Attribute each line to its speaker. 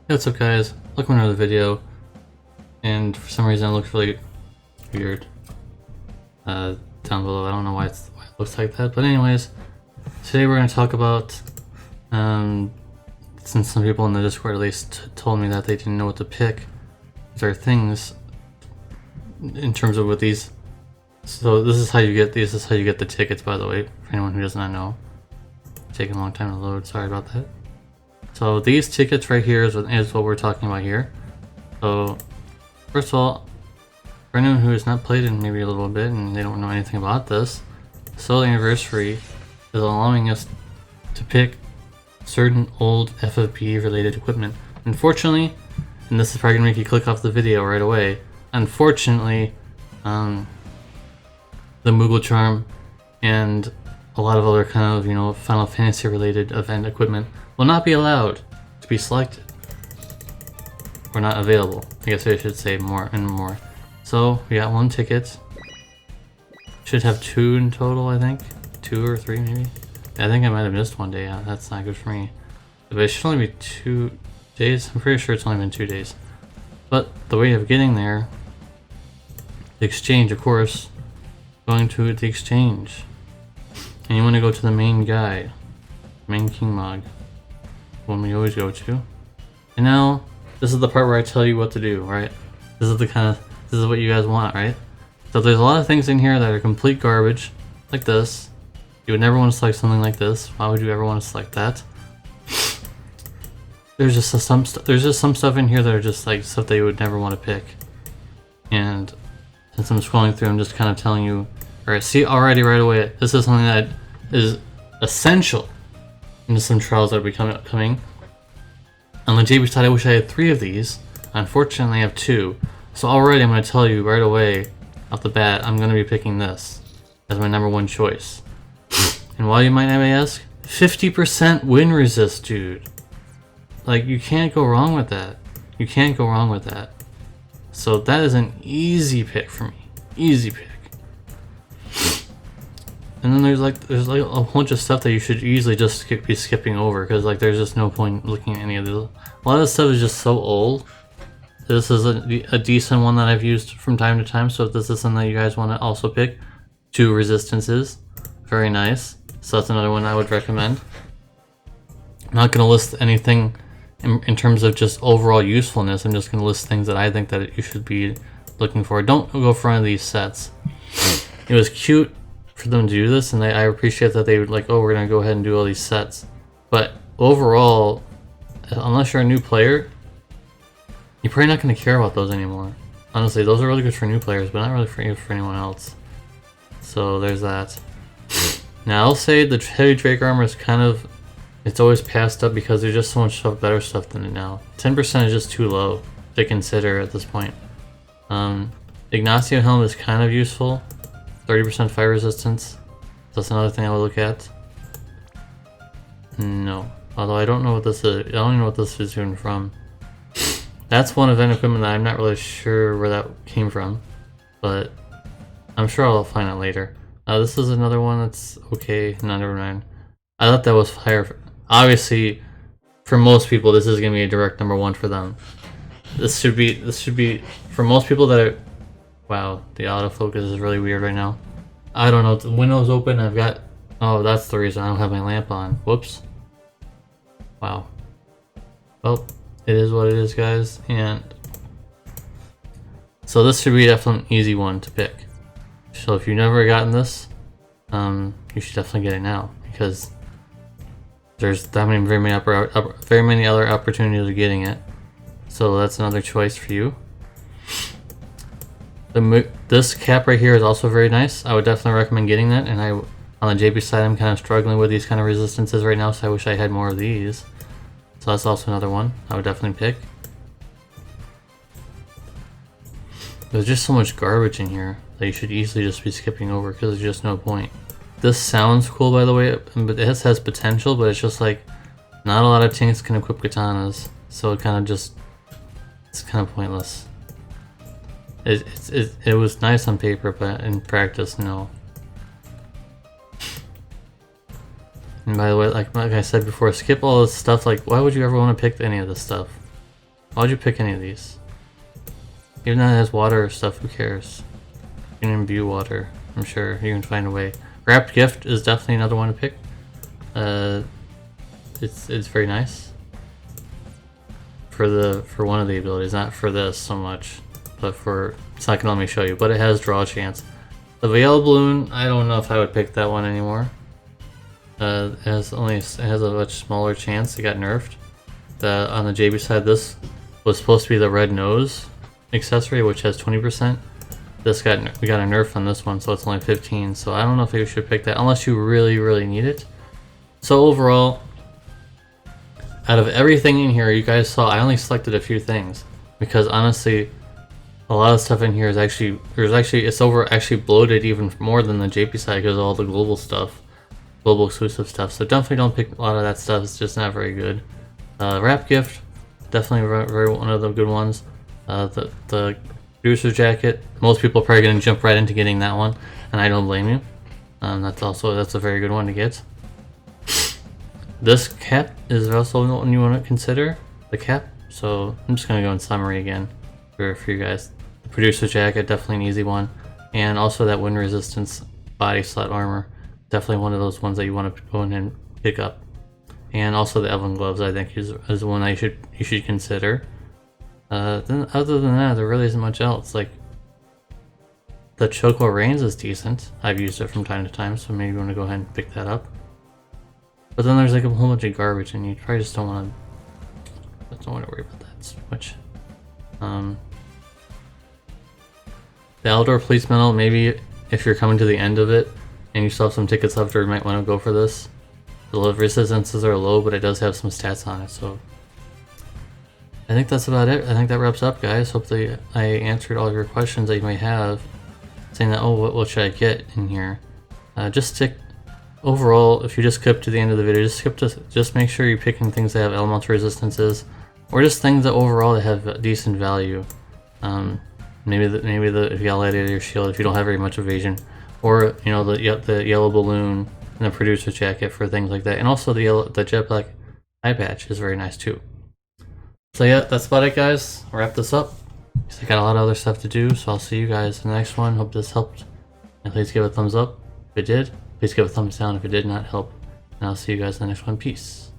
Speaker 1: Hey, what's up guys? Welcome to another video, and for some reason it looks really weird down below. I don't know why it looks like that, but anyways, today we're going to talk about, since some people in the Discord at least told me that they didn't know what to pick, their things in terms of what these. So this is how you get these. This is how you get the tickets, by the way, for anyone who does not know. It's taking a long time to load, sorry about that. So these tickets right here is what we're talking about here. So first of all, for anyone who has not played in maybe a little bit and they don't know anything about this, Soul Anniversary is allowing us to pick certain old FFBE related equipment. Unfortunately, and this is probably gonna make you click off the video right away, unfortunately, the Moogle Charm and a lot of other kind of, Final Fantasy related event equipment will not be allowed to be selected. Or not available. I guess I should say more and more. So we got one ticket. Should have two in total, I think. 2 or 3 maybe. I think I might have missed one day. That's not good for me. But it should only be 2 days. I'm pretty sure it's only been 2 days. But the way of getting there, the exchange, of course, going to the exchange. And you want to go to the main guide, main King Mog, one we always go to. And now, this is the part where I tell you what to do, right? This is what you guys want, right? So there's a lot of things in here that are complete garbage, like this. You would never want to select something like this. Why would you ever want to select that? There's just some stuff in here that are just like stuff that you would never want to pick. And since I'm scrolling through, I'm just kind of telling you. Alright, see already right away, this is something that is essential into some trials that will be coming. On the JB side, I wish I had 3 of these. Unfortunately, I have 2. So already I'm going to tell you right away, off the bat, I'm going to be picking this as my #1 choice. And why, you might ask? 50% win resist, dude. Like, you can't go wrong with that. You can't go wrong with that. So that is an easy pick for me. Easy pick. And then there's like a bunch of stuff that you should easily just be skipping over, because like there's just no point looking at any of these. A lot of this stuff is just so old. This is a decent one that I've used from time to time, so if this is something that you guys want to also pick, 2 resistances, very nice. So that's another one I would recommend. I'm not going to list anything in terms of just overall usefulness. I'm just going to list things that I think that you should be looking for. Don't go for one of these sets. It was cute for them to do this, and I appreciate that they would like, oh, we're gonna go ahead and do all these sets. But overall, unless you're a new player, you're probably not gonna care about those anymore. Honestly, those are really good for new players, but not really for anyone else. So there's that. Now I'll say the heavy Drake armor is kind of, it's always passed up because there's just so much better stuff than it now. 10% is just too low to consider at this point. Ignacio helm is kind of useful. 30% fire resistance. That's another thing I would look at. No. Although I don't know what this is. I don't even know what this is even from. That's one event equipment that I'm not really sure where that came from. But I'm sure I'll find out later. This is another one that's okay. No, never mind. I thought that was fire. Obviously, for most people, this is going to be a direct #1 for them. This should be for most people that are. Wow, the autofocus is really weird right now. I don't know, the window's open, I've got... Oh, that's the reason I don't have my lamp on. Whoops. Wow. Well, it is what it is, guys, and... So this should be definitely an easy one to pick. So if you've never gotten this, you should definitely get it now, because there's that many, very many other opportunities of getting it. So that's another choice for you. This cap right here is also very nice. I would definitely recommend getting that, and on the JB side, I'm kind of struggling with these kind of resistances right now, so I wish I had more of these. So that's also another one I would definitely pick. There's just so much garbage in here that you should easily just be skipping over because there's just no point. This sounds cool, by the way, but it has potential, but it's just like not a lot of tanks can equip katanas, so it's kind of pointless. It was nice on paper, but in practice, no. And by the way, like I said before, skip all this stuff. Like, why would you ever want to pick any of this stuff? Why'd you pick any of these? Even though it has water or stuff, who cares? You can imbue water. I'm sure you can find a way. Wrapped Gift is definitely another one to pick. It's very nice for one of the abilities, not for this so much, but for it's not gonna let me show you. But it has draw chance. The Veil Balloon, I don't know if I would pick that one anymore. It has a much smaller chance. It got nerfed. On the JB side, this was supposed to be the red nose accessory, which has 20%. We got a nerf on this one, so it's only 15. So I don't know if you should pick that unless you really need it. So overall, out of everything in here, you guys saw I only selected a few things because honestly, a lot of stuff in here is actually it's bloated even more than the JP side because of all the global stuff, global exclusive stuff. So definitely don't pick a lot of that stuff. It's just not very good. Wrap Gift, definitely very one of the good ones. The producer's jacket, most people are probably going to jump right into getting that one, and I don't blame you. That's a very good one to get. This cap is also one you want to consider, the cap. So I'm just going to go in summary again for you guys. The producer's jacket, definitely an easy one, and also that wind resistance body slot armor, definitely one of those ones that you want to go in and pick up. And also the Elven gloves, I think is one that you should consider. Then other than that, there really isn't much else. Like the Choco Reigns is decent. I've used it from time to time, so maybe you want to go ahead and pick that up. But then there's like a whole bunch of garbage, and you probably just don't want to worry about that so much. The Outdoor Police Medal, maybe if you're coming to the end of it and you still have some tickets left, or you might want to go for this. The resistances are low, but it does have some stats on it, so I think that's about it. I think that wraps up, guys. Hopefully I answered all of your questions that you may have, saying that, oh, what should I get in here? Just stick, overall, if you just skip to the end of the video, just make sure you're picking things that have elemental resistances, or just things that overall that have decent value. Maybe if you got your shield, if you don't have very much evasion, or you know the yellow balloon and the producer's jacket for things like that, and also the jet black eye patch is very nice too. So yeah, that's about it, guys. I'll wrap this up. I got a lot of other stuff to do, so I'll see you guys in the next one. Hope this helped, and please give it a thumbs up if it did. Please give a thumbs down if it did not help, and I'll see you guys in the next one. Peace.